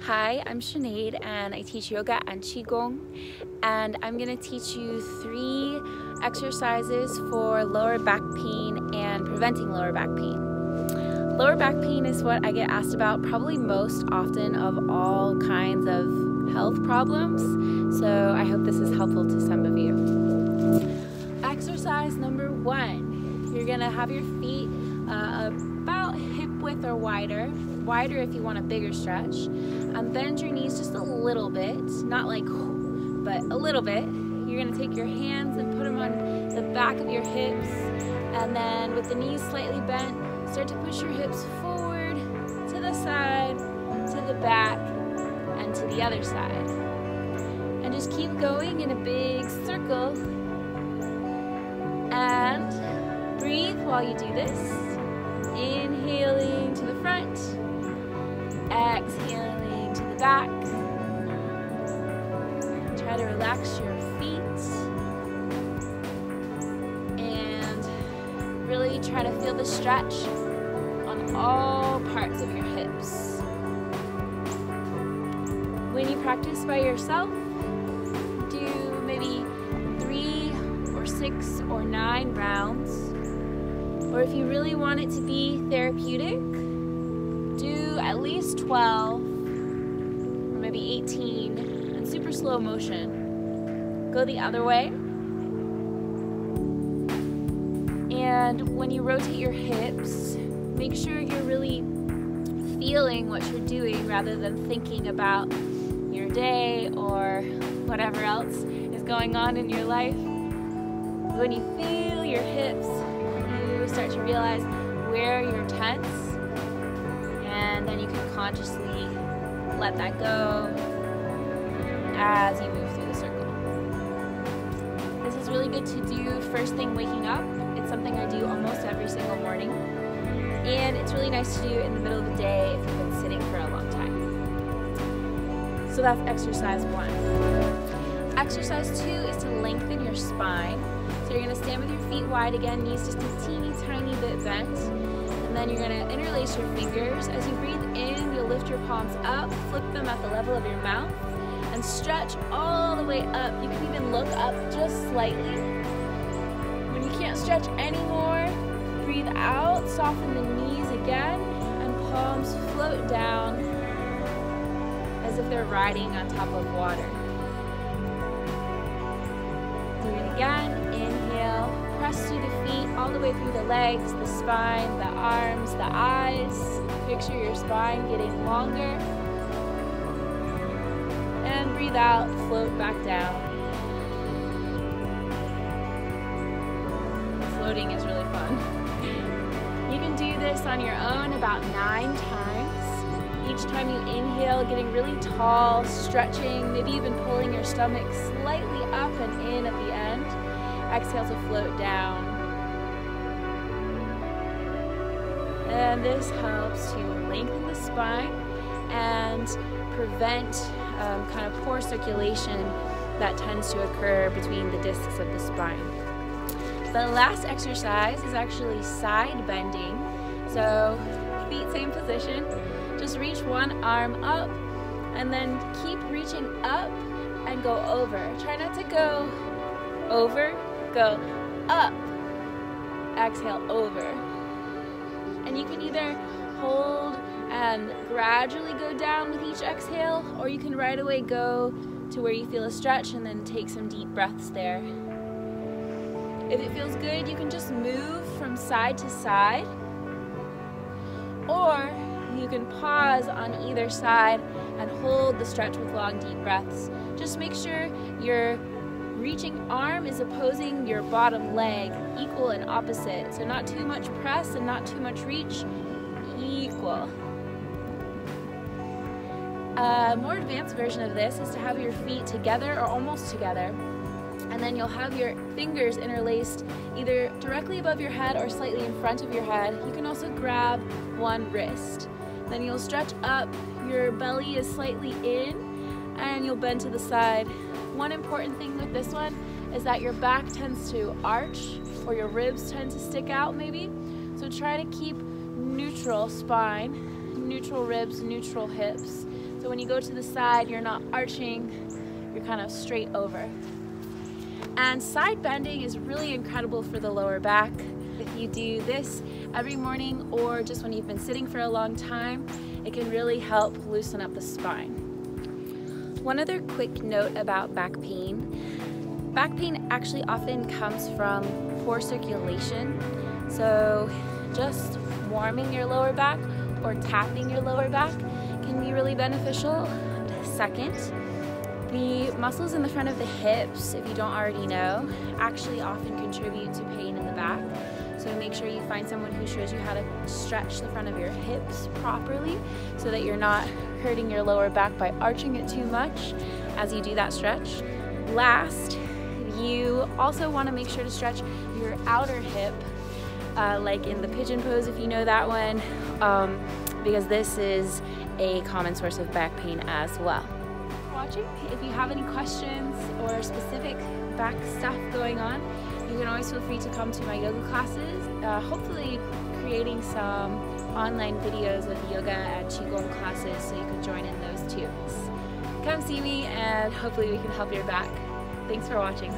Hi, I'm Sinéad and I teach yoga and qigong, and I'm going to teach you 3 exercises for lower back pain and preventing lower back pain. Lower back pain is what I get asked about probably most often of all kinds of health problems, so I hope this is helpful to some of you. Exercise number 1, you're going to have your feet about hip width or wider if you want a bigger stretch, and bend your knees just a little bit, not like, but a little bit. You're going to take your hands and put them on the back of your hips, and then with the knees slightly bent, start to push your hips forward, to the side, to the back, and to the other side. And just keep going in a big circle, and breathe while you do this. Inhaling to the front, exhaling to the back. Try to relax your feet and really try to feel the stretch on all parts of your hips. When you practice by yourself, do maybe 3 or 6 or 9 rounds. Or if you really want it to be therapeutic, do at least 12 or maybe 18 in super slow motion. Go the other way. And when you rotate your hips, make sure you're really feeling what you're doing rather than thinking about your day or whatever else is going on in your life. When you feel your hips, start to realize where you're tense, and then you can consciously let that go as you move through the circle. This is really good to do first thing waking up. It's something I do almost every single morning, and it's really nice to do in the middle of the day if you've been sitting for a long time. So that's exercise 1. Exercise 2 is to lengthen your spine. So you're going to stand with your feet wide again, knees just a teeny tiny bit bent, and then you're going to interlace your fingers. As you breathe in, you'll lift your palms up, flip them at the level of your mouth, and stretch all the way up. You can even look up just slightly. When you can't stretch anymore, breathe out, soften the knees again, and palms float down as if they're riding on top of water. Do it again. Inhale, press through the feet all the way through the legs, the spine, the arms, the eyes. Picture your spine getting longer. And breathe out, float back down. Floating is really fun. You can do this on your own about 9 times. Each time you inhale, getting really tall, stretching, maybe even pulling your stomach slightly up and in at the end. Exhale to float down. And this helps to lengthen the spine and prevent kind of poor circulation that tends to occur between the discs of the spine. The last exercise is actually side bending. So feet same position. Just reach one arm up and then keep reaching up and go over. Try not to go over, go up. Exhale, over. And you can either hold and gradually go down with each exhale, or you can right away go to where you feel a stretch and then take some deep breaths there. If it feels good, you can just move from side to side, or you can pause on either side and hold the stretch with long, deep breaths. Just make sure your reaching arm is opposing your bottom leg, equal and opposite. So not too much press and not too much reach, equal. A more advanced version of this is to have your feet together or almost together. And then you'll have your fingers interlaced either directly above your head or slightly in front of your head. You can also grab one wrist. Then you'll stretch up, your belly is slightly in, and you'll bend to the side. One important thing with this one is that your back tends to arch, or your ribs tend to stick out maybe. So try to keep neutral spine, neutral ribs, neutral hips. So when you go to the side, you're not arching, you're kind of straight over. And side bending is really incredible for the lower back. If you do this every morning or just when you've been sitting for a long time, it can really help loosen up the spine. One other quick note about back pain. Back pain actually often comes from poor circulation. So just warming your lower back or tapping your lower back can be really beneficial. Second, the muscles in the front of the hips, if you don't already know, actually often contribute to pain in the back. So make sure you find someone who shows you how to stretch the front of your hips properly so that you're not hurting your lower back by arching it too much as you do that stretch. Last, you also want to make sure to stretch your outer hip, like in the pigeon pose if you know that one, because this is a common source of back pain as well. Watching. If you have any questions or specific back stuff going on, you can always feel free to come to my yoga classes, hopefully creating some online videos of yoga and qigong classes so you can join in those too. Come see me and hopefully we can help your back. Thanks for watching.